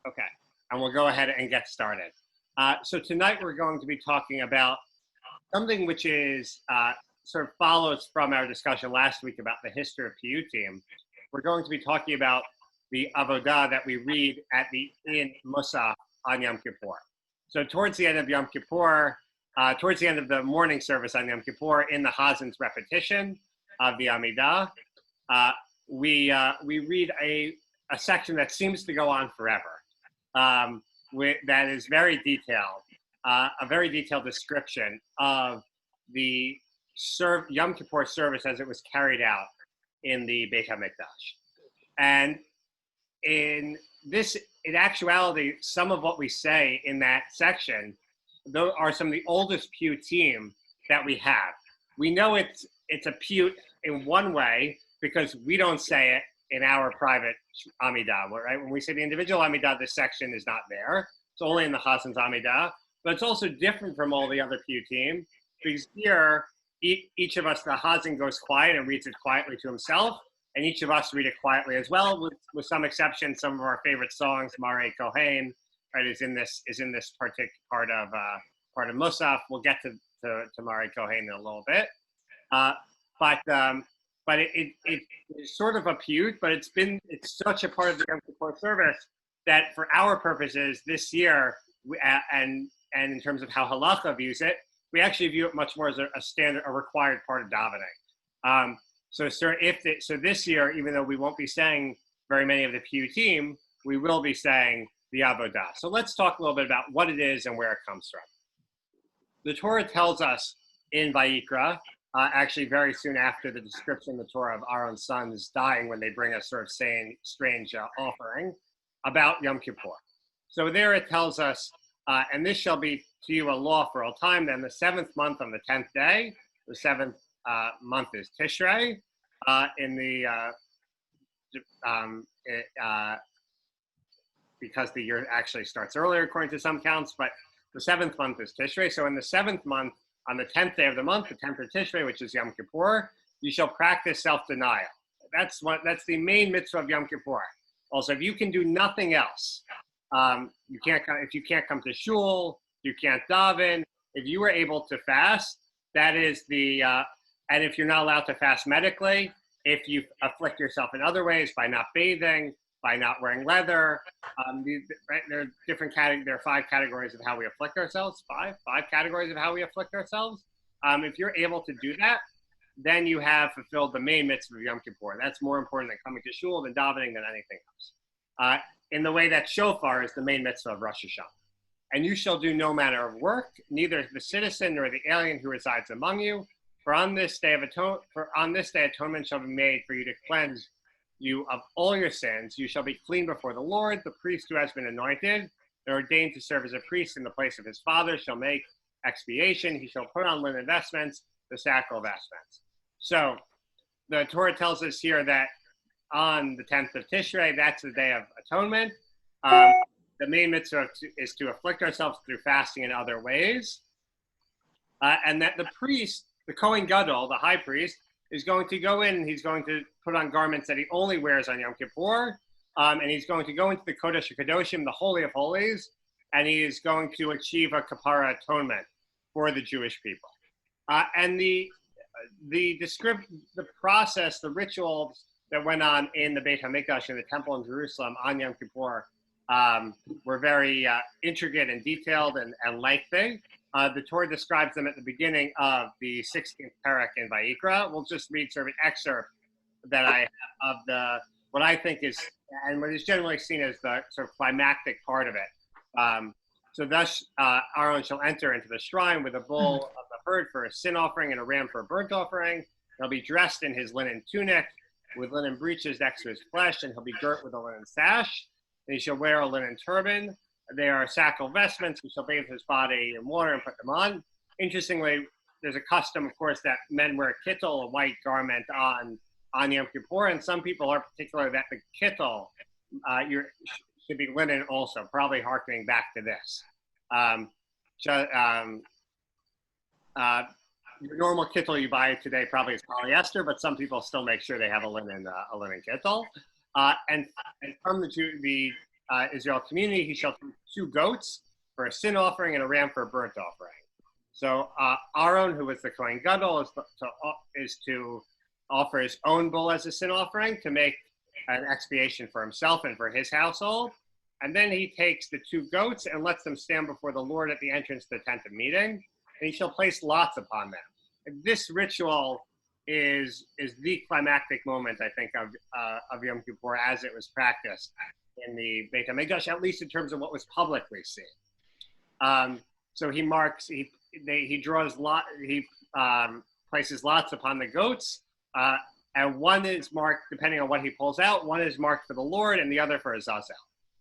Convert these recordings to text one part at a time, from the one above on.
Okay, and we'll go ahead and get started. So tonight we're going to be talking about something which is sort of follows from our discussion last week about the history of Piyutim. We're going to be talking about the Avodah that we read in Musaf on Yom Kippur. So towards the end of Yom Kippur, towards the end of the morning service on Yom Kippur, in the Hazin's repetition of the Amidah, we read a section that seems to go on forever. That is very detailed, a very detailed description of the Yom Kippur service as it was carried out in the Beit HaMikdash. And in actuality, some of what we say in that section are some of the oldest piyutim that we have. We know it's a piyut in one way because we don't say it in our private Amidah, right? When we say the individual Amidah, this section is not there. It's only in the Hasan's Amidah, but it's also different from all the other piyutim because here, each of us, the Hasan goes quiet and reads it quietly to himself, and each of us read it quietly as well, with some exception. Some of our favorite songs, Mare Kohen, right, is in this particular part of Musaf. We'll get to Mare Kohen in a little bit, but it's sort of a piyut, but it's such a part of the Yom Kippur service that for our purposes this year, and in terms of how halacha views it, we actually view it much more as a required part of davening. So this year, even though we won't be saying very many of the piyutim, we will be saying the Avodah. So let's talk a little bit about what it is and where it comes from. The Torah tells us in Vayikra, actually very soon after the description in the Torah of Aaron's sons dying when they bring a sort of strange offering, about Yom Kippur. So there it tells us, and this shall be to you a law for all time, then the 7th month on the 10th day, the 7th month is Tishrei, because the year actually starts earlier according to some counts, but the 7th month is Tishrei. So in the 7th month, on the 10th day of the month, the 10th of Tishrei, which is Yom Kippur, you shall practice self-denial. That's the main mitzvah of Yom Kippur. Also, if you can do nothing else, if you can't come to shul, you can't daven. If you were able to fast, that is and if you're not allowed to fast medically, if you afflict yourself in other ways by not bathing, by not wearing leather, there are different there are 5 categories of how we afflict ourselves. Five categories of how we afflict ourselves. If you're able to do that, then you have fulfilled the main mitzvah of Yom Kippur. That's more important than coming to shul, than davening, than anything else. In the way that shofar is the main mitzvah of Rosh Hashanah. And you shall do no manner of work, neither the citizen nor the alien who resides among you. For on this day atonement shall be made for you to cleanse you of all your sins. You shall be clean before the Lord. The priest who has been anointed and ordained to serve as a priest in the place of his father shall make expiation. He shall put on linen vestments, the sackcloth vestments. So the Torah tells us here that on the 10th of Tishrei, that's the day of atonement. The main mitzvah is to afflict ourselves through fasting and other ways. And that the priest, the Kohen Gadol, the high priest, is going to go in and he's going to put on garments that he only wears on Yom Kippur. And he's going to go into the Kodesh HaKadoshim, the Holy of Holies, and he is going to achieve a kapara atonement for the Jewish people. And the process, the rituals that went on in the Beit HaMikdash, in the temple in Jerusalem on Yom Kippur, were very intricate and detailed and lengthy. The Torah describes them at the beginning of the 16th parak in Vayikra. We'll just read sort of an excerpt that I have of what I think is, and what is generally seen as the sort of climactic part of it. So thus, Aaron shall enter into the shrine with a bull of the herd for a sin offering and a ram for a burnt offering. He'll be dressed in his linen tunic with linen breeches next to his flesh, and he'll be girt with a linen sash. And he shall wear a linen turban. They are sackcloth vestments. He shall bathe his body in water and put them on. Interestingly, there's a custom, of course, that men wear kittel, a white garment, on Yom Kippur, and some people are particular that the kittel should be linen also, probably harkening back to this. Your normal kittel you buy today probably is polyester, but some people still make sure they have a linen kittel. And from the Israel community, he shall take 2 goats for a sin offering and a ram for a burnt offering. So Aaron, who was the Kohen Gadol, is to offer his own bull as a sin offering to make an expiation for himself and for his household. And then he takes the 2 goats and lets them stand before the Lord at the entrance to the tent of meeting, and he shall place lots upon them. And this ritual is the climactic moment, I think, of Yom Kippur as it was practiced in the Beit HaMikdash, at least in terms of what was publicly seen. So he marks, he draws lot, he places lots upon the goats, and one is marked, depending on what he pulls out, one is marked for the Lord and the other for Azazel.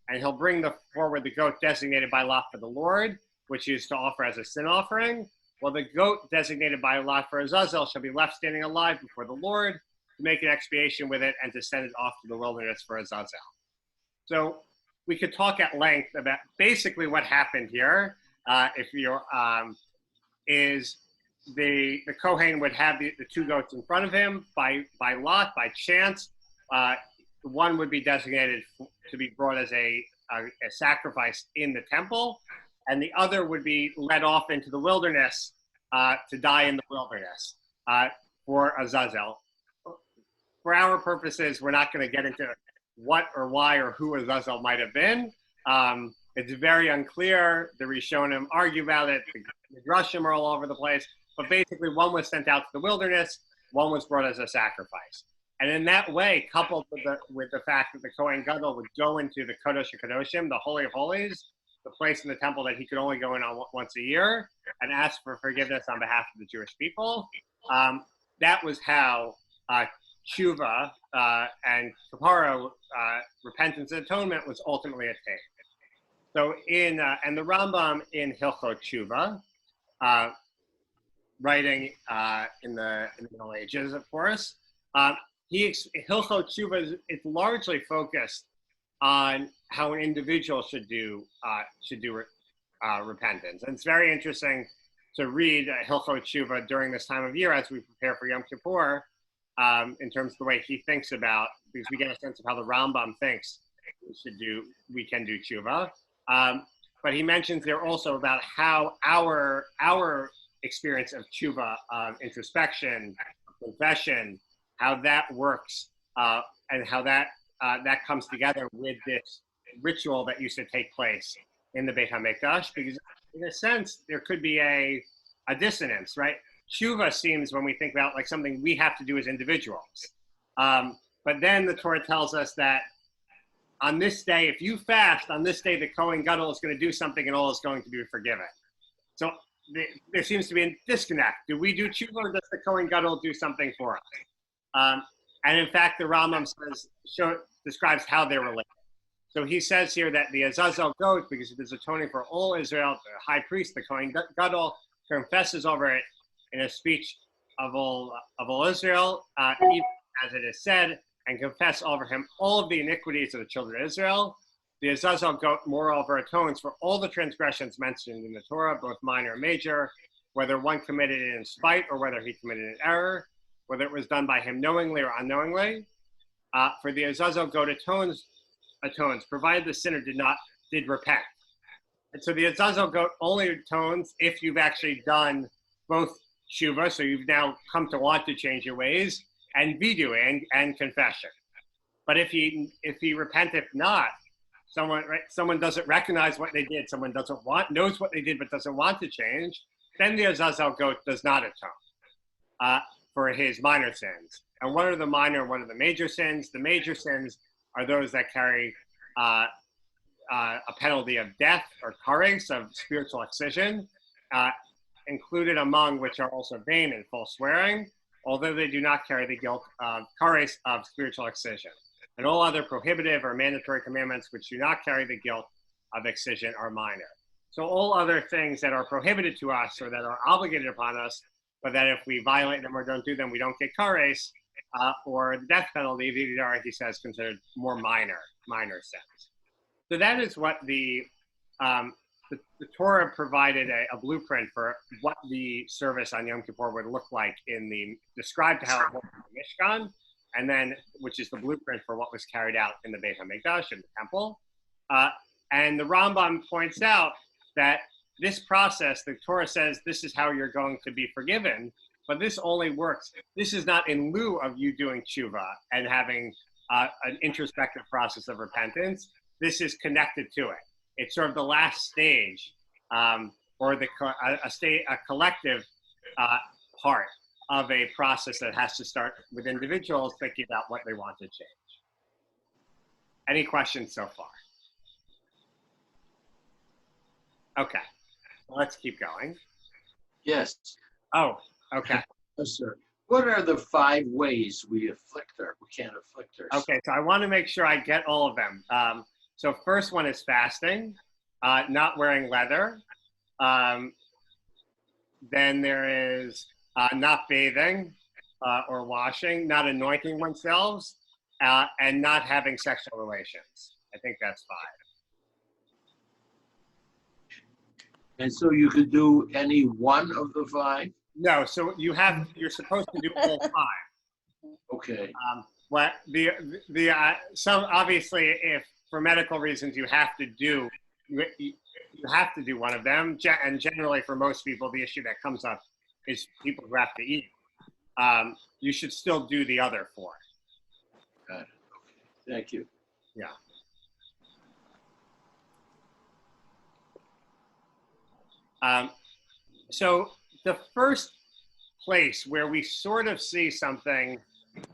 And he'll bring forward the goat designated by lot for the Lord, which is to offer as a sin offering. Well, the goat designated by lot for Azazel shall be left standing alive before the Lord to make an expiation with it and to send it off to the wilderness for Azazel. So we could talk at length about basically what happened here. If you're, is the Kohen would have the 2 goats in front of him by lot, by chance. One would be designated to be brought as a sacrifice in the temple, and the other would be led off into the wilderness to die in the wilderness for Azazel. For our purposes, we're not going to get into what or why or who Azazel might have been. It's very unclear. The Rishonim argue about it. The Drushim are all over the place. But basically, one was sent out to the wilderness, one was brought as a sacrifice. And in that way, coupled with the fact that the Kohen Gadol would go into the Kodesh HaKadoshim, the Holy of Holies, the place in the temple that he could only go in on once a year, and ask for forgiveness on behalf of the Jewish people, that was how tshuva and kapara, repentance and atonement, was ultimately attained. So and the Rambam in Hilchot Tshuva, writing in the Middle Ages, of course, Hilchot Tshuva is largely focused on how an individual should do repentance. And it's very interesting to read Hilchot Tshuva during this time of year as we prepare for Yom Kippur, in terms of the way he thinks about, because we get a sense of how the Rambam thinks we can do tshuva. But he mentions there also about how our experience of tshuva, introspection, confession, how that works, and how that comes together with this ritual that used to take place in the Beit HaMikdash. Because in a sense, there could be a dissonance, right? Tshuva seems, when we think about, like something we have to do as individuals. But then the Torah tells us that on this day, if you fast, on this day, the Kohen Gadol is going to do something and all is going to be forgiven. So there seems to be a disconnect. Do we do tshuva, or does the Kohen Gadol do something for us? And in fact, the Rambam describes how they're related. So he says here that the Azazel goat, because it is atoning for all Israel, the high priest, the Kohen Gadol, confesses over it in a speech of all Israel, even as it is said, and confess over him all of the iniquities of the children of Israel. The Azazel goat, moreover, atones for all the transgressions mentioned in the Torah, both minor and major, whether one committed it in spite or whether he committed an error, whether it was done by him knowingly or unknowingly. For the Azazel goat atones, provided the sinner did repent. And so the Azazel goat only atones if you've actually done both tshuva, so you've now come to want to change your ways, and vidu, and confession. But if he repenteth not, someone doesn't recognize what they did, someone knows what they did but doesn't want to change, then the Azazel goat does not atone for his minor sins. And what are the minor and what are the major sins? The major sins are those that carry a penalty of death or kares, of spiritual excision, included among which are also vain and false swearing, although they do not carry the guilt of kares, of spiritual excision. And all other prohibitive or mandatory commandments which do not carry the guilt of excision are minor. So all other things that are prohibited to us or that are obligated upon us, but that if we violate them or don't do them, we don't get kares, or the death penalty, he says, considered more minor sins. So that is what the Torah provided a blueprint for what the service on Yom Kippur would look like described how it worked in the Mishkan, and then, which is the blueprint for what was carried out in the Beit HaMikdash, in the temple. And the Rambam points out that this process, the Torah says this is how you're going to be forgiven, but this only works. This is not in lieu of you doing tshuva and having an introspective process of repentance. This is connected to it. It's sort of the last stage, or a collective part of a process that has to start with individuals thinking about what they want to change. Any questions so far? Okay, let's keep going. Yes. Oh, okay. Yes, sir. What are the 5 ways we can't afflict ourselves? Okay, so I want to make sure I get all of them. So first one is fasting, not wearing leather. Then there is not bathing or washing, not anointing oneself, and not having sexual relations. I think that's 5. And so you could do any one of the 5? No, so you're supposed to do all 5. Okay. What some obviously, if for medical reasons you have to do one of them, and generally for most people the issue that comes up is people who have to eat. You should still do the other 4. Got it. Okay. Thank you. Yeah. So the first place where we sort of see something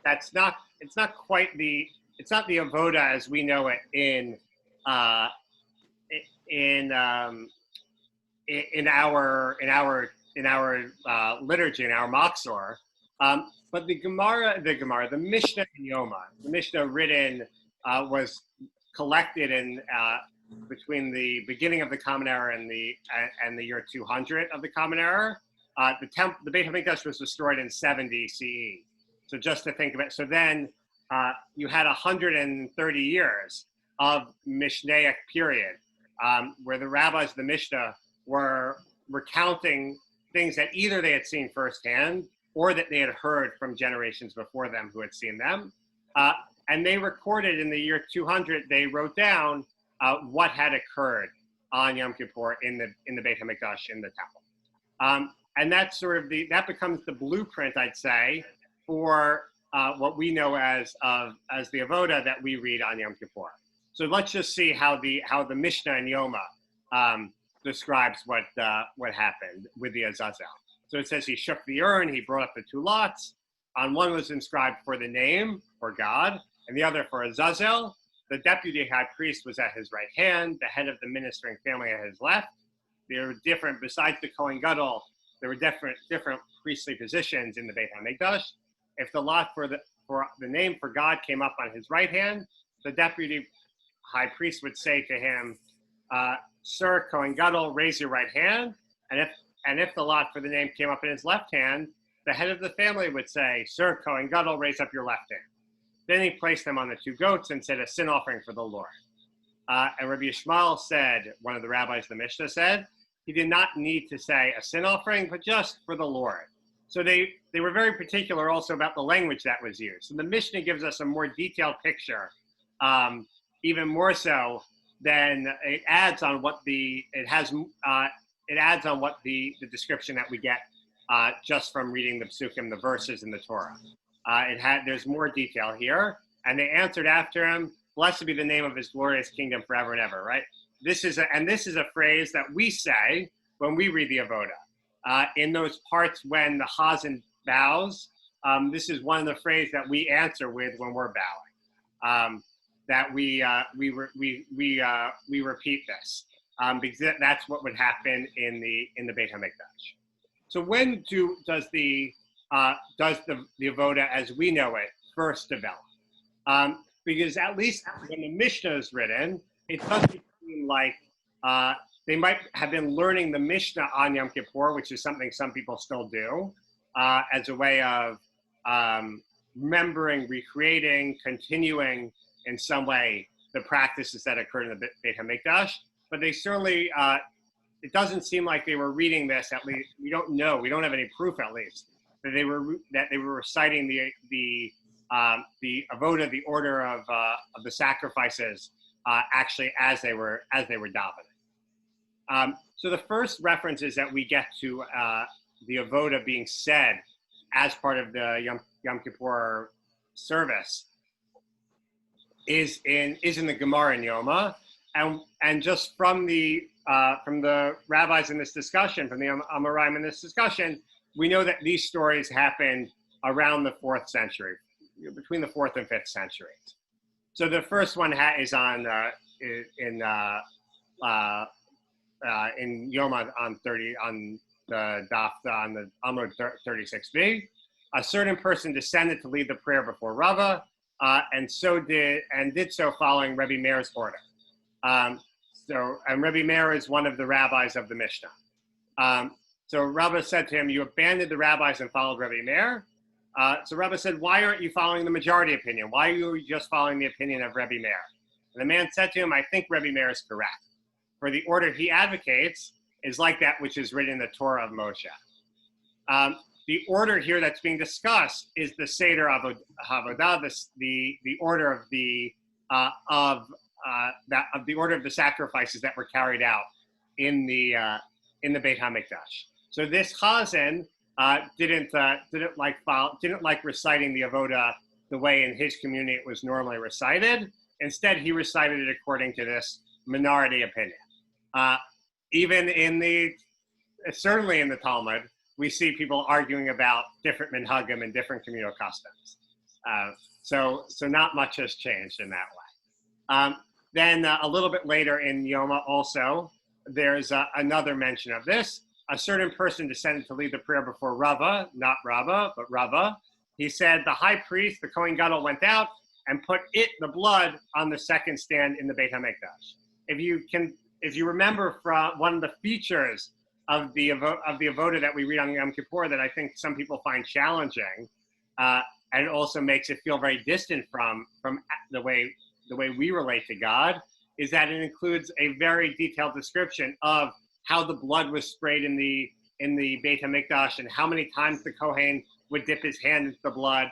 that's not the Avodah as we know it in our liturgy, in our Machzor, but the Mishnah in Yoma, the Mishnah written was collected in between the beginning of the Common Era and the year 200 of the Common Era. The Beit HaMikdash was destroyed in 70 CE. So just to think of it, so then you had 130 years of Mishnaic period where the rabbis of the Mishnah were recounting things that either they had seen firsthand or that they had heard from generations before them who had seen them. And they recorded in the year 200, they wrote down what had occurred on Yom Kippur in the Beit HaMikdash, in the temple. And that's sort of that becomes the blueprint, I'd say, for what we know as the Avodah that we read on Yom Kippur. So let's just see how the Mishnah in Yoma describes what happened with the Azazel. So it says he shook the urn, he brought up the 2 lots. On one was inscribed for the name, for God, and the other for Azazel. The deputy high priest was at his right hand, the head of the ministering family at his left. There were different, besides the Kohen Gadol, there were different priestly positions in the Beit HaMikdash. If the lot for the name for God came up on his right hand, the deputy high priest would say to him, "Sir Kohen Gadol, raise your right hand." And if the lot for the name came up in his left hand, the head of the family would say, "Sir Kohen Gadol, raise up your left hand." Then he placed them on the 2 goats and said, "A sin offering for the Lord." And Rabbi Yishmael said, one of the rabbis of the Mishnah said, he did not need to say a sin offering, but just for the Lord. So they were very particular also about the language that was used. And the Mishnah gives us a more detailed picture, even more so than it adds on what the description that we get just from reading the psukim, the verses in the Torah. There's more detail here. And they answered after him, "Blessed be the name of his glorious kingdom forever and ever," right? This is a phrase that we say when we read the Avodah. In those parts when the Chazan bows, this is one of the phrases that we answer with when we're bowing. That we repeat this because that's what would happen in the Beit HaMikdash. So when does the Avodah as we know it first develop? Because at least when the Mishnah is written, it doesn't seem like they might have been learning the Mishnah on Yom Kippur, which is something some people still do, as a way of remembering, recreating, continuing in some way the practices that occurred in the Beit HaMikdash. But they certainly, it doesn't seem like they were reading this. At least we don't know. We don't have any proof, at least, that they were reciting the Avodah, the order of the sacrifices actually as they were davening. So the first references that we get to the Avodah being said as part of the Yom Kippur service is in the Gemara in Yoma, and just from the rabbis in this discussion, from the Amoraim in this discussion, we know that these stories happened around the 4th century, between the 4th and 5th centuries. So the first one is on in Yoma on the daf on the Amud 36b. A certain person descended to lead the prayer before Rava, and did so following Rebbe Meir's order. And Rebbe Meir is one of the rabbis of the Mishnah. So Rava said to him, "You abandoned the rabbis and followed Rebbe Meir." So Rava said, "Why aren't you following the majority opinion? Why are you just following the opinion of Rebbe Meir?" And the man said to him, "I think Rebbe Meir is correct. For the order he advocates is like that which is written in the Torah of Moshe." The order here that's being discussed is the Seder Avodah, the order of the order of the sacrifices that were carried out in the Beit Hamikdash. So this Chazan didn't like reciting the Avodah the way in his community it was normally recited. Instead, he recited it according to this minority opinion. Certainly in the Talmud, we see people arguing about different minhagim and different communal customs. So not much has changed in that way. Then a little bit later in Yoma also, there's another mention of this. A certain person descended to lead the prayer before Rava, not Rava, but Rava. He said, the high priest, the Kohen Gadol, went out and put the blood on the second stand in the Beit HaMikdash. If you remember from one of the features of the Avodah that we read on Yom Kippur that I think some people find challenging, and it also makes it feel very distant from the way we relate to God, is that it includes a very detailed description of how the blood was sprayed in the Beit HaMikdash and how many times the Kohen would dip his hand into the blood.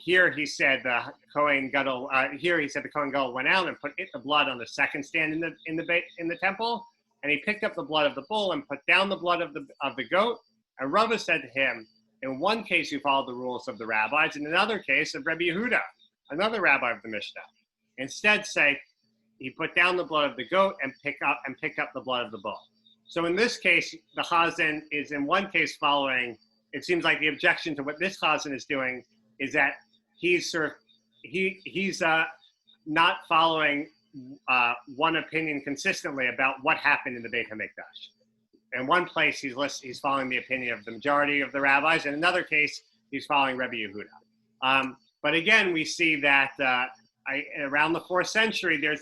Here he said the Kohen Gadol went out and put the blood on the second stand in the temple, and he picked up the blood of the bull and put down the blood of the goat. And Rava said to him, in one case you followed the rules of the rabbis, in another case of Rebbe Yehuda, another rabbi of the Mishnah. Instead, say he put down the blood of the goat and pick up the blood of the bull. So in this case, the Chazan is in one case following. It seems like the objection to what this Chazan is doing is that he's not following one opinion consistently about what happened in the Beit HaMikdash. In one place, he's following the opinion of the majority of the rabbis. In another case, he's following Rebbe Yehuda. But again, we see that around the 4th century, there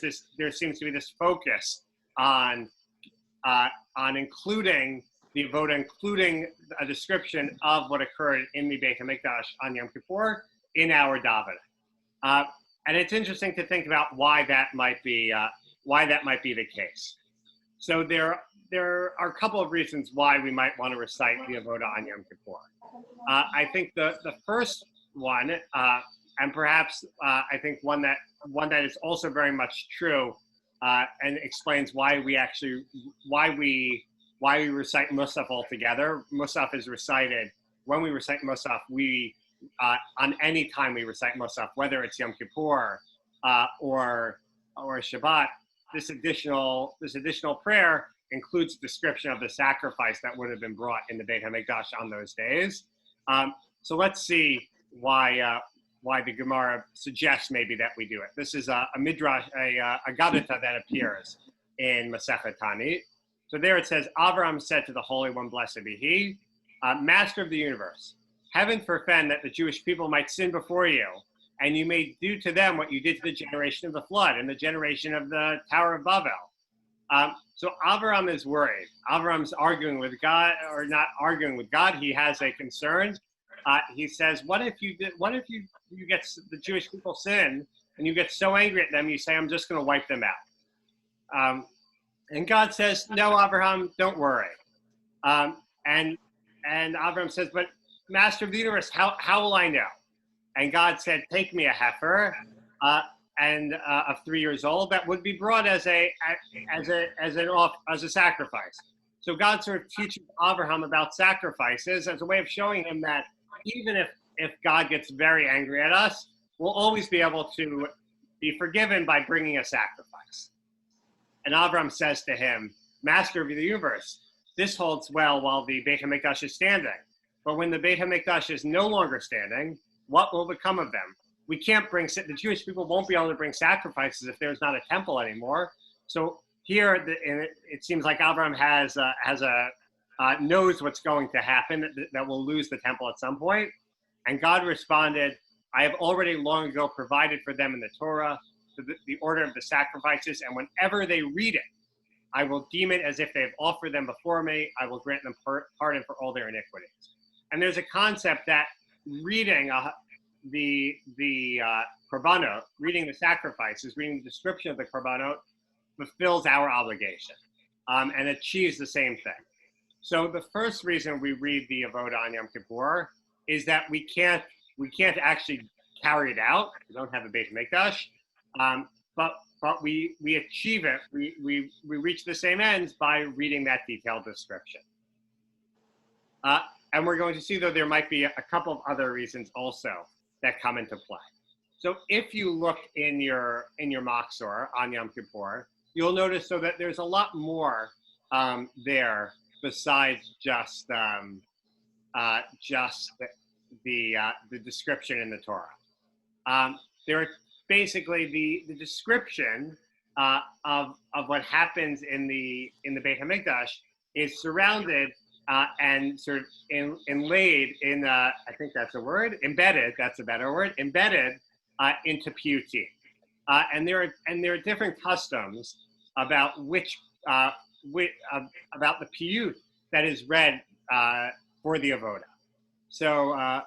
seems to be this focus on including the Avodah, including a description of what occurred in the Beit HaMikdash on Yom Kippur in our davening. And it's interesting to think about why that might be the case. So there are a couple of reasons why we might want to recite the Avodah on Yom Kippur. I think the first one, and perhaps I think one that is also very much true, and explains why we recite Musaf altogether. Musaf is recited when we recite Musaf. On any time we recite Musaf, whether it's Yom Kippur or Shabbat, this additional prayer includes a description of the sacrifice that would have been brought in the Beit HaMikdash on those days. So let's see why the Gemara suggests maybe that we do it. This is a midrash, a Gadata that appears in Masechet Tanit. So there it says, Avraham said to the Holy One, blessed be He, Master of the universe, heaven forfend that the Jewish people might sin before you, and you may do to them what you did to the generation of the flood and the generation of the Tower of Babel. So Avraham is worried. Avraham's arguing with God, or not arguing with God. He has a concern. He says, what if you get the Jewish people sin, and you get so angry at them, you say, I'm just going to wipe them out. And God says, no, Avraham, don't worry. And Avraham says, but Master of the universe, how will I know? And God said, take me a heifer, of 3 years old that would be brought as a sacrifice. So God sort of teaches Abraham about sacrifices as a way of showing him that even if God gets very angry at us, we'll always be able to be forgiven by bringing a sacrifice. And Abraham says to him, Master of the universe, this holds well while the Beit HaMikdash is standing. But when the Beit HaMikdash is no longer standing, what will become of them? We can't bring, the Jewish people won't be able to bring sacrifices if there's not a temple anymore. So here, it seems like Abraham knows what's going to happen, that we'll lose the temple at some point. And God responded, I have already long ago provided for them in the Torah, the order of the sacrifices, and whenever they read it, I will deem it as if they have offered them before me. I will grant them pardon for all their iniquities. And there's a concept that reading the korbanot, reading the sacrifices, reading the description of the korbanot, fulfills our obligation and achieves the same thing. So the first reason we read the Avodah on Yom Kippur is that we can't actually carry it out. We don't have a Beit HaMikdash, but we achieve it. We reach the same ends by reading that detailed description. And we're going to see, though, there might be a couple of other reasons also that come into play. So if you look in your Machzor on Yom Kippur, you'll notice so that there's a lot more there besides just the description in the Torah. There are basically the description of what happens in the Beit HaMikdash is surrounded and sort of inlaid in I think that's a word, embedded. That's a better word, embedded into piyutim. And there are different customs about about the piyut that is read for the Avodah. So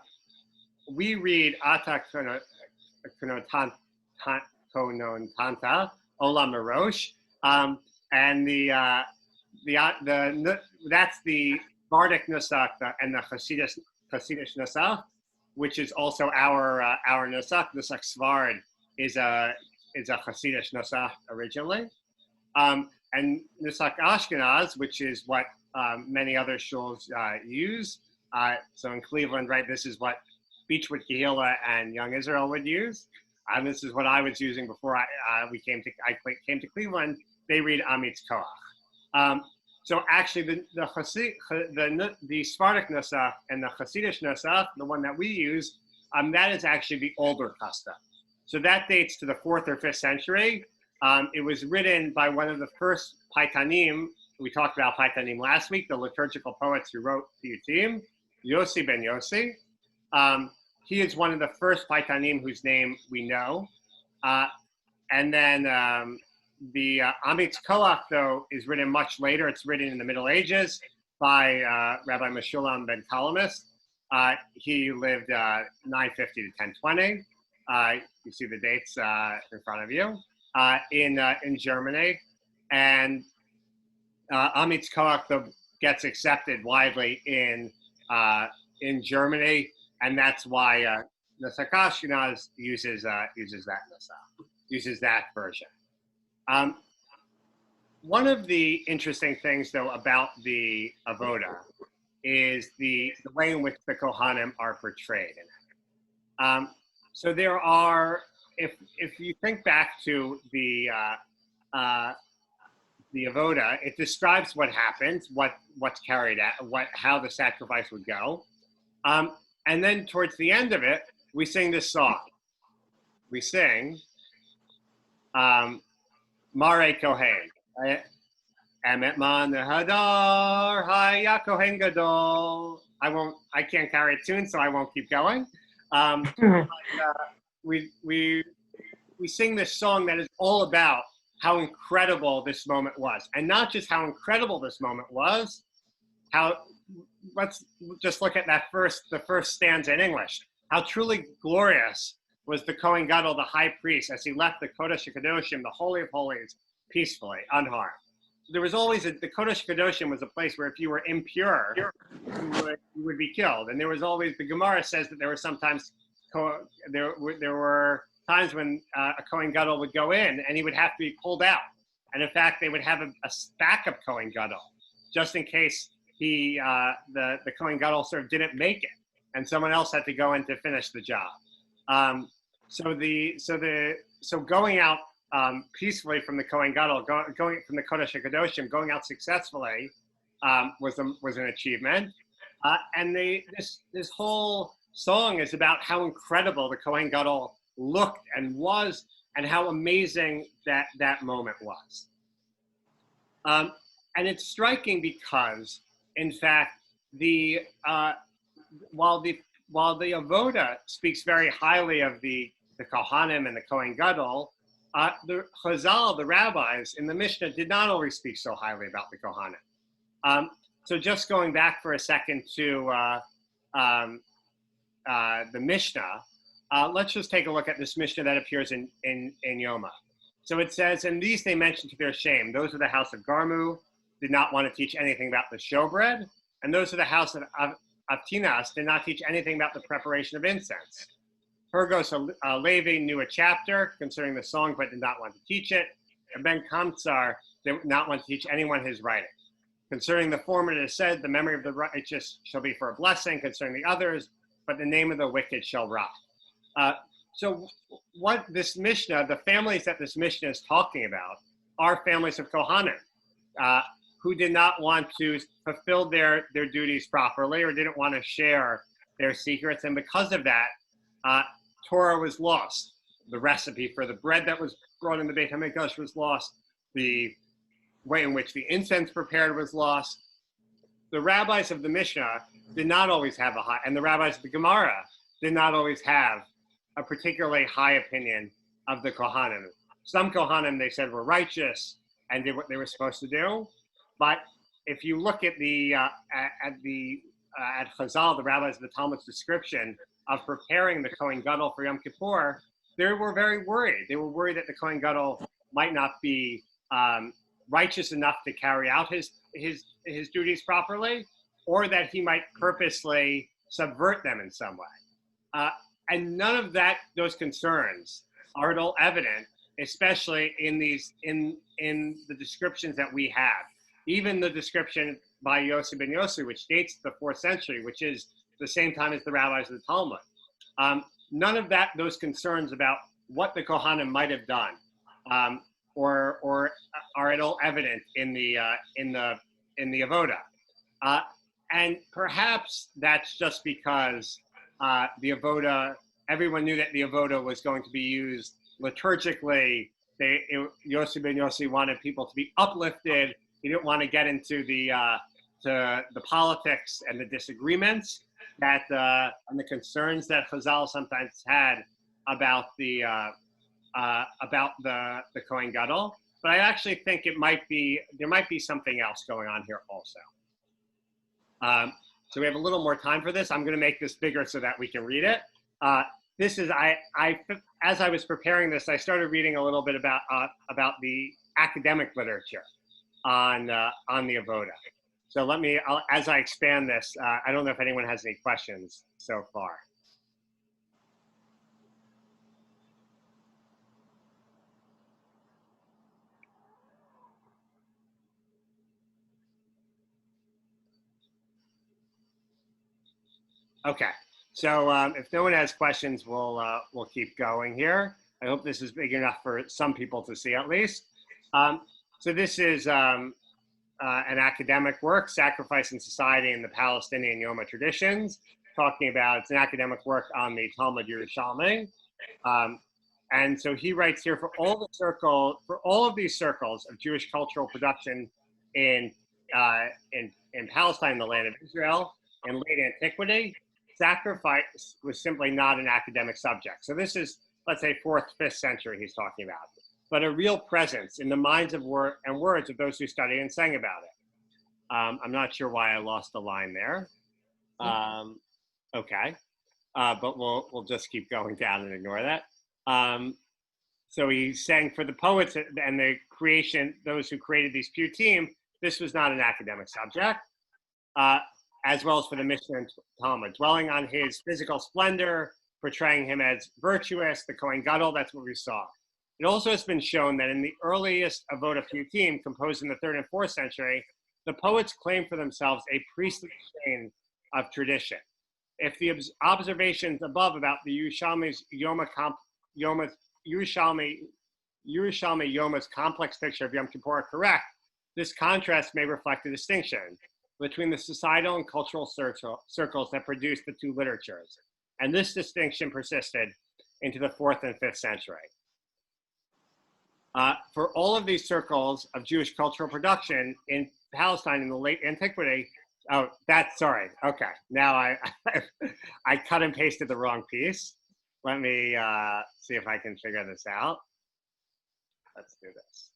we read Ata Konontanta Olam Merosh, and that's the Bardic Nusach and the Hasidish Nusach, which is also our Nusach. Nusach Svard is a Hasidish Nusach originally, and Nusach Ashkenaz, which is what many other shuls use. So in Cleveland, right, this is what Beechwood Kehillah and Young Israel would use. And this is what I was using before I came to Cleveland. They read Amitz Koach. So actually, the Sephardic Nusach and the Hasidish Nusach, the one that we use, that is actually the older custom. So that dates to the 4th or 5th century. It was written by one of the first Paitanim. We talked about Paitanim last week, the liturgical poets who wrote Piyutim, Yossi ben Yossi. He is one of the first Paitanim whose name we know. And then the Amitz Koach, though, is written much later. It's written in the Middle Ages by Rabbi Meshulam ben Talamis. He lived 950 to 1020. You see the dates in front of you in Germany. And Amitz Koach, though, gets accepted widely in Germany, and that's why Nusach Ashkenaz uses that Nusach, uses that version. One of the interesting things, though, about the Avodah is the way in which the Kohanim are portrayed in it. So there are, if you think back to the Avodah, it describes what happens, what's carried out, how the sacrifice would go. And then towards the end of it, we sing this song. We sing Mare Kohen. Emet Man Hadar Haya Kohen Gadol. I can't carry a tune, so I won't keep going. We sing this song that is all about how incredible this moment was. And not just how incredible this moment was, let's just look at the first stanza in English. How truly glorious was the Kohen Gadol, the high priest, as he left the Kodesh HaKadoshim, the Holy of Holies, peacefully, unharmed. There was always the Kodesh HaKadoshim was a place where if you were impure, you would be killed. And there was always, the Gemara says that there were sometimes, there were times when a Kohen Gadol would go in and he would have to be pulled out. And in fact, they would have a backup Kohen Gadol just in case the Kohen Gadol sort of didn't make it and someone else had to go in to finish the job. So going out peacefully from the Kohen Gadol, going from the Kodesh HaKadoshim, going out successfully was an achievement. And this whole song is about how incredible the Kohen Gadol looked and was, and how amazing that moment was. And it's striking because, in fact, while the Avodah speaks very highly of the Kohanim and the Kohen Gadol, the Chazal, the rabbis in the Mishnah, did not always speak so highly about the Kohanim. So just going back for a second to the Mishnah, let's just take a look at this Mishnah that appears in Yoma. So it says, and these they mentioned to their shame. Those of the house of Garmu did not want to teach anything about the showbread, and those of the house of Tinas did not teach anything about the preparation of incense. Hergos Levi knew a chapter concerning the song, but did not want to teach it. And Ben Kamtsar did not want to teach anyone his writing. Concerning the former, it is said, the memory of the righteous shall be for a blessing. Concerning the others, but the name of the wicked shall rot. So what this Mishnah, the families that this Mishnah is talking about, are families of Kohanim who did not want to fulfill their duties properly or didn't want to share their secrets. And because of that, Torah was lost. The recipe for the bread that was brought in the Beit HaMikdash was lost. The way in which the incense prepared was lost. The rabbis of the Mishnah did not always have and the rabbis of the Gemara did not always have a particularly high opinion of the Kohanim. Some Kohanim, they said, were righteous and did what they were supposed to do. But if you look at at Chazal, the rabbis of the Talmud's description of preparing the Kohen Gadol for Yom Kippur, they were very worried. They were worried that the Kohen Gadol might not be righteous enough to carry out his duties properly, or that he might purposely subvert them in some way. And none of those concerns are at all evident, especially in the descriptions that we have. Even the description by Yossi ben Yossi, which dates the 4th century, which is the same time as the rabbis of the Talmud. None of those concerns about what the Kohanim might have done, or are at all evident in the Avodah. And perhaps that's just because the Avodah, everyone knew that the Avodah was going to be used liturgically. Yossi ben Yossi wanted people to be uplifted. He didn't want to get into the politics and the disagreements and the concerns that Chazal sometimes had about the Kohen Gadol. But I actually think there might be something else going on here also. So we have a little more time for this. I'm going to make this bigger so that we can read it. This is as I was preparing this, I started reading a little bit about the academic literature on the Avodah. So as I expand this, I don't know if anyone has any questions so far. Okay, so if no one has questions, we'll keep going here. I hope this is big enough for some people to see at least. So this is an academic work, Sacrifice in Society in the Palestinian Yoma Traditions, it's an academic work on the Talmud Yerushalmi. And so he writes here, for all of these circles of Jewish cultural production in Palestine, the land of Israel, in late antiquity, sacrifice was simply not an academic subject. So this is, let's say, 4th, 5th century he's talking about, but a real presence in the minds and words of those who studied and sang about it. I'm not sure why I lost the line there. Okay, but we'll just keep going down and ignore that. So he's saying for the poets and the those who created these Piyutim, this was not an academic subject. As well as for the Mishnah and Talmud, dwelling on his physical splendor, portraying him as virtuous, the Kohen Gadol, that's what we saw. It also has been shown that in the earliest Avodah Piyutim, composed in the 3rd and 4th century, the poets claimed for themselves a priestly chain of tradition. If the observations above about the Yerushalmi's Yoma's complex picture of Yom Kippur are correct, this contrast may reflect a distinction between the societal and cultural circles that produced the two literatures. And this distinction persisted into the 4th and 5th century. For all of these circles of Jewish cultural production in Palestine in the late antiquity, okay. Now I cut and pasted the wrong piece. Let me see if I can figure this out. Let's do this.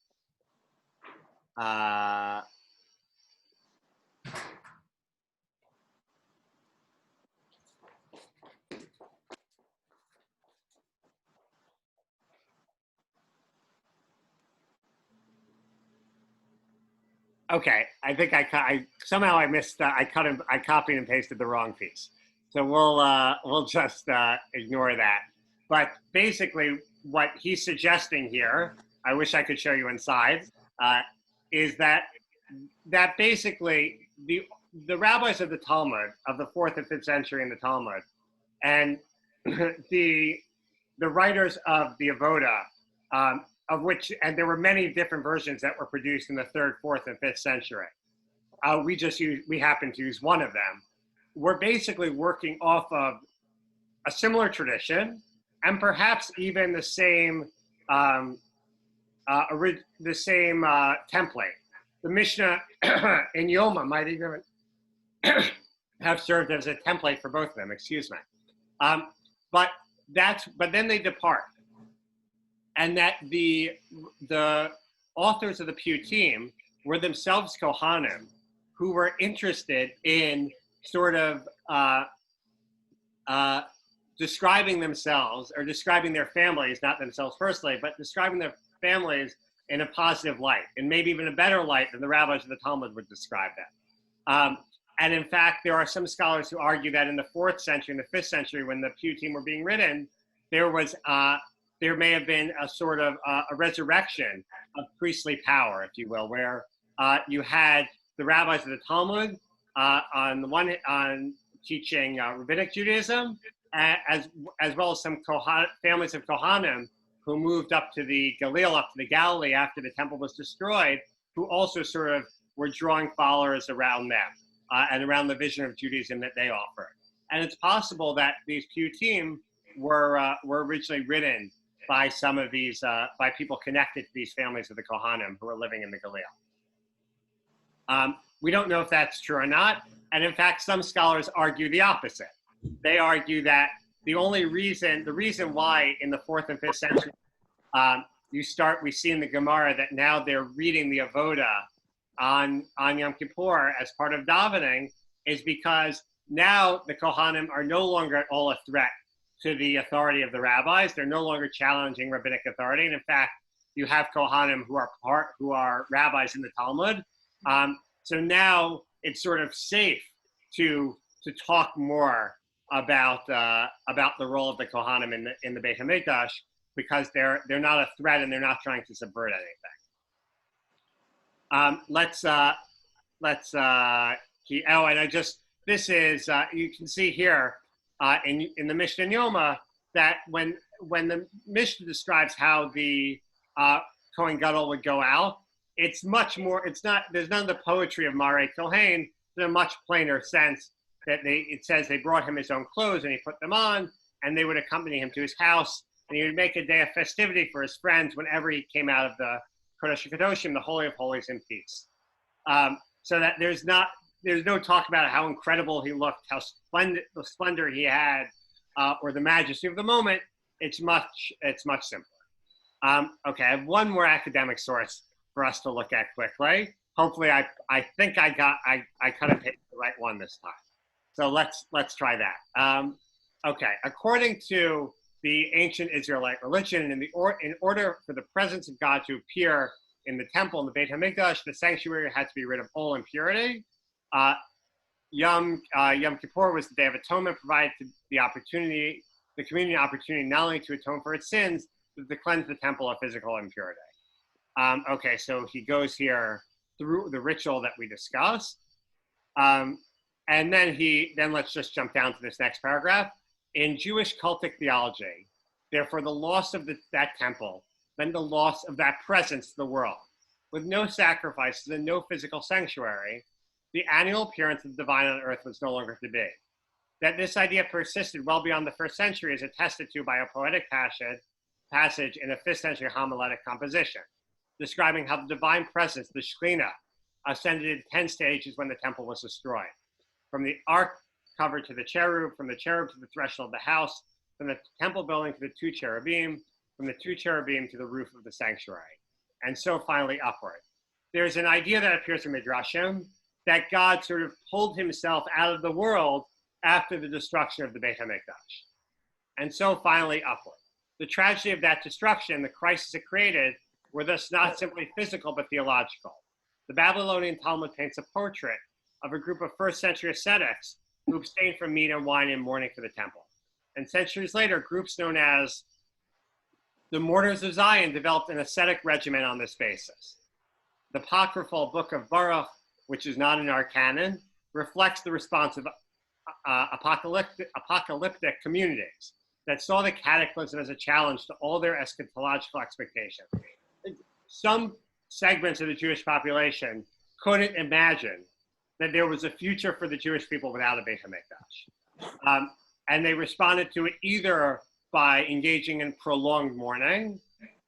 Okay, I think somehow I missed. I copied and pasted the wrong piece. So we'll just ignore that. But basically, what he's suggesting here, I wish I could show you inside, is that basically the rabbis of the Talmud of the 4th and 5th century in the Talmud, and the writers of the Avodah, of which, and there were many different versions that were produced in the 3rd, 4th, and 5th century. We happen to use one of them. We're basically working off of a similar tradition, and perhaps even the same template. The Mishnah in Yoma might even have served as a template for both of them. Excuse me. But then they depart, and that the authors of the Piyutim were themselves Kohanim, who were interested in sort of describing themselves or describing their families, not themselves personally, but describing their families in a positive light, and maybe even a better light than the rabbis of the Talmud would describe them. And in fact, there are some scholars who argue that in the 4th century and the 5th century, when the Piyutim were being written, there may have been a sort of a resurrection of priestly power, if you will, where you had the rabbis of the Talmud on teaching rabbinic Judaism, as well as some families of Kohanim who moved up to the Galilee after the temple was destroyed, who also sort of were drawing followers around them and around the vision of Judaism that they offered. And it's possible that these Piyutim were originally written by some of these, by people connected to these families of the Kohanim who were living in the Galilee. We don't know if that's true or not. And in fact, some scholars argue the opposite. They argue that the reason why in the 4th and 5th century, we see in the Gemara that now they're reading the Avodah on Yom Kippur as part of davening, is because now the Kohanim are no longer at all a threat to the authority of the rabbis. They're no longer challenging rabbinic authority. And in fact, you have Kohanim who are rabbis in the Talmud. So now it's sort of safe to talk more about the role of the Kohanim in the Beit HaMikdash, because they're not a threat and they're not trying to subvert anything. You can see here in the Mishnah Yoma that when the Mishnah describes how the Kohen Gadol would go out, it's much more, there's none of the poetry of Marei Kohen, in a much plainer sense that it says they brought him his own clothes and he put them on, and they would accompany him to his house, and he would make a day of festivity for his friends whenever he came out of the Kodesh HaKadoshim, the Holy of Holies, in peace. So that there's no talk about how incredible he looked, how the splendor he had, or the majesty of the moment. It's much simpler. Okay, I have one more academic source for us to look at quickly. Hopefully, I think I cut and pasted the right one this time. So let's try that. Okay, according to the ancient Israelite religion, in order for the presence of God to appear in the temple, in the Beit HaMikdash, the sanctuary had to be rid of all impurity. Yom Kippur was the Day of Atonement, provided the opportunity the community an opportunity not only to atone for its sins, but to cleanse the temple of physical impurity. Okay, so he goes here through the ritual that we discussed. And then let's just jump down to this next paragraph. In Jewish cultic theology, therefore the loss of that temple meant the loss of that presence to the world. With no sacrifices and no physical sanctuary, the annual appearance of the divine on earth was no longer to be. That this idea persisted well beyond the first century is attested to by a poetic passage in a 5th century homiletic composition, describing how the divine presence, the Shekhinah, ascended in 10 stages when the temple was destroyed. From the ark covered to the cherub, from the cherub to the threshold of the house, from the temple building to the 2 cherubim, from the 2 cherubim to the roof of the sanctuary, and so finally upward. There's an idea that appears in Midrashim that God sort of pulled himself out of the world after the destruction of the Beit HaMikdash, and so finally upward. The tragedy of that destruction, the crisis it created, were thus not simply physical but theological. The Babylonian Talmud paints a portrait of a group of 1st century ascetics who abstained from meat and wine in mourning for the temple. And centuries later, groups known as the Mourners of Zion developed an ascetic regimen on this basis. The apocryphal Book of Baruch, which is not in our canon, reflects the response of apocalyptic communities that saw the cataclysm as a challenge to all their eschatological expectations. Some segments of the Jewish population couldn't imagine that there was a future for the Jewish people without a Beit HaMikdash. And they responded to it either by engaging in prolonged mourning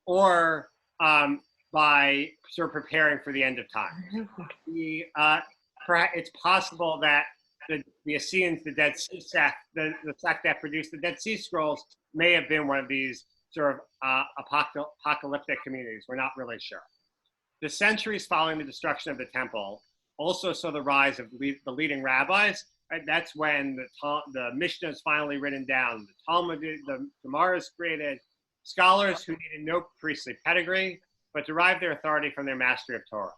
or by sort of preparing for the end of time. It's possible that the Essenes, the Dead Sea sect, the sect that produced the Dead Sea Scrolls, may have been one of these sort of apocalyptic communities. We're not really sure. The centuries following the destruction of the temple also saw the rise of the leading rabbis. Right? That's when the Mishnah is finally written down, the Talmud, the Gemara is created, scholars who needed no priestly pedigree, but derived their authority from their mastery of Torah.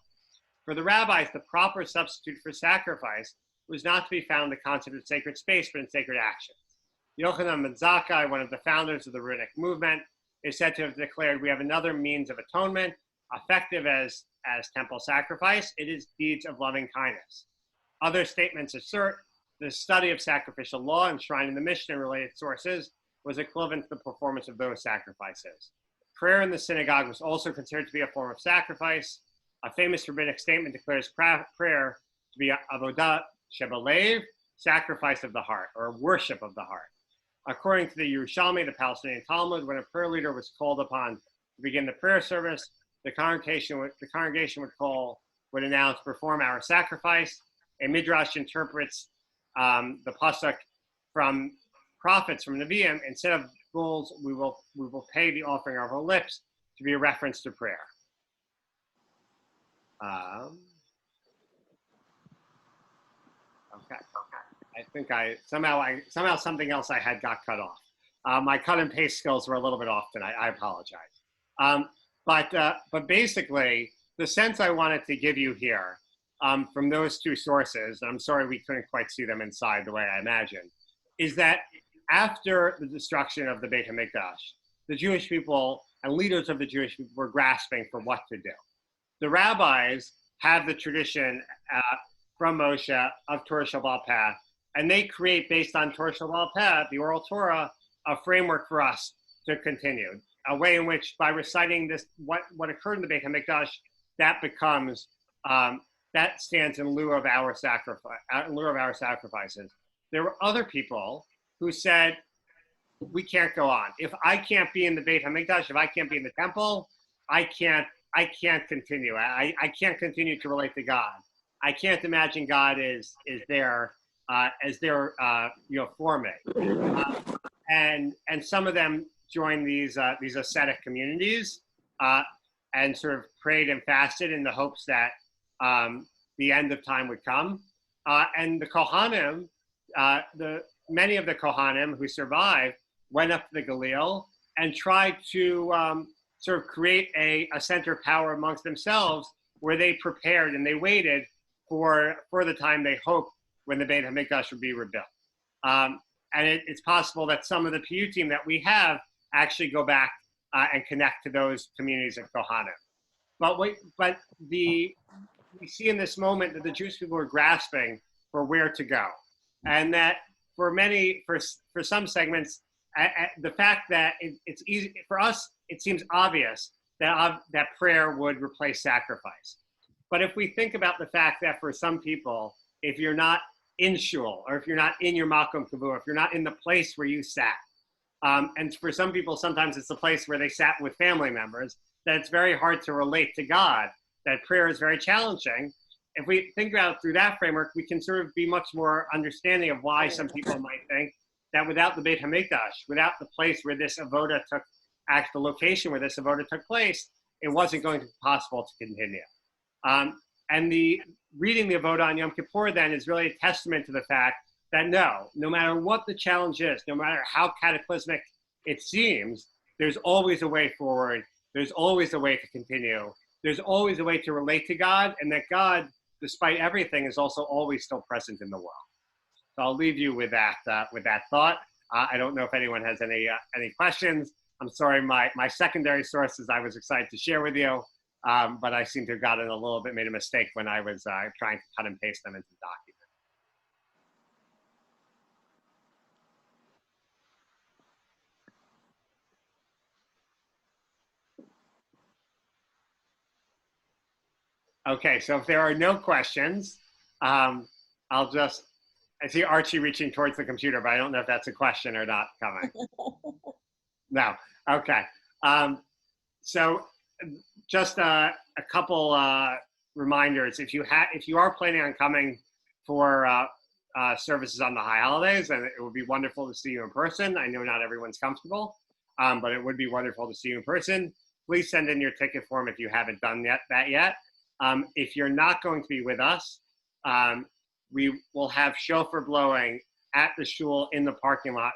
For the rabbis, the proper substitute for sacrifice was not to be found in the concept of sacred space, but in sacred actions. Yochanan ben Zakkai, one of the founders of the rabbinic movement, is said to have declared, we have another means of atonement, effective as temple sacrifice. It is deeds of loving kindness. Other statements assert the study of sacrificial law enshrined in the Mishnah and related sources was equivalent to the performance of those sacrifices. Prayer in the synagogue was also considered to be a form of sacrifice. A famous rabbinic statement declares prayer to be Avodah Shebelev, sacrifice of the heart, or worship of the heart. According to the Yerushalmi, the Palestinian Talmud, when a prayer leader was called upon to begin the prayer service, the congregation would announce, perform our sacrifice. A midrash interprets the pasuk from prophets, from Nevi'im, instead of bulls, we will pay the offering of our lips, to be a reference to prayer. Okay. I think somehow something else I had got cut off. My cut and paste skills were a little bit off tonight. I apologize. But basically, the sense I wanted to give you here from those two sources, and I'm sorry we couldn't quite see them inside the way I imagined, is that after the destruction of the Beit HaMikdash, the Jewish people and leaders of the Jewish people were grasping for what to do. The rabbis have the tradition from Moshe of Torah Sheba'al Peh, and they create, based on Torah Sheba'al Peh, the oral Torah, a framework for us to continue. A way in which, by reciting this, what occurred in the Beit HaMikdash, that becomes that stands in lieu of our sacrifices. There were other people who said, we can't go on. If I can't be in the Beit HaMikdash, if I can't be in the temple, I can't continue. I can't continue to relate to God. I can't imagine God is there for me. And some of them joined these ascetic communities and sort of prayed and fasted in the hopes that the end of time would come. And the Kohanim, many of the Kohanim who survived went up to the Galil and tried to sort of create a center of power amongst themselves, where they prepared and they waited for the time they hoped when the Beit HaMikdash would be rebuilt. and it's possible that some of the PU team that we have actually go back and connect to those communities of Kohanim. But we see in this moment that the Jewish people are grasping for where to go, and that for some segments, the fact that it's easy for us, it seems obvious that prayer would replace sacrifice. But if we think about the fact that for some people, if you're not in shul, or if you're not in your makom kavua, if you're not in the place where you sat, and for some people, sometimes it's the place where they sat with family members, that it's very hard to relate to God, that prayer is very challenging. If we think about it through that framework, we can sort of be much more understanding of why some people might think that without the Beit HaMikdash, without the place where this Avodah the location where this Avodah took place, it wasn't going to be possible to continue. And reading the Avodah on Yom Kippur then is really a testament to the fact that no matter what the challenge is, no matter how cataclysmic it seems, there's always a way forward. There's always a way to continue. There's always a way to relate to God, and that God, despite everything, is also always still present in the world. So I'll leave you with that thought. I don't know if anyone has any questions. I'm sorry, my secondary sources I was excited to share with you, but I seem to have made a mistake when I was trying to cut and paste them into the document. Okay, so if there are no questions, I see Archie reaching towards the computer, but I don't know if that's a question or not coming. No, okay. So just a couple reminders. If you are planning on coming for services on the high holidays, and it would be wonderful to see you in person. I know not everyone's comfortable, but it would be wonderful to see you in person. Please send in your ticket form if you haven't done that yet. If you're not going to be with us, we will have shofar blowing at the shul in the parking lot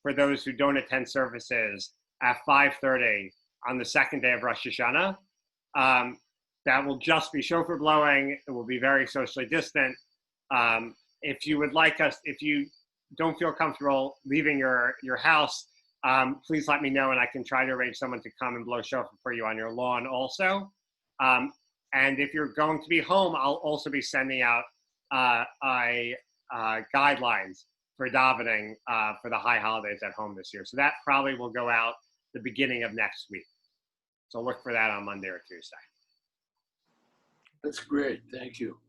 for those who don't attend services at 5:30 on the second day of Rosh Hashanah. That will just be shofar blowing. It will be very socially distant. If you would like us, if you don't feel comfortable leaving your house, please let me know and I can try to arrange someone to come and blow shofar for you on your lawn also. And if you're going to be home, I'll also be sending out guidelines for davening for the high holidays at home this year. So that probably will go out the beginning of next week. So look for that on Monday or Tuesday. That's great. Thank you.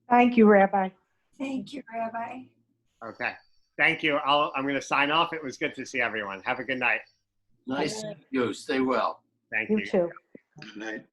Thank you, Rabbi. Thank you, Rabbi. Okay. Thank you. I'm going to sign off. It was good to see everyone. Have a good night. Nice to meet you. Stay well. Thank you. You too. Good night.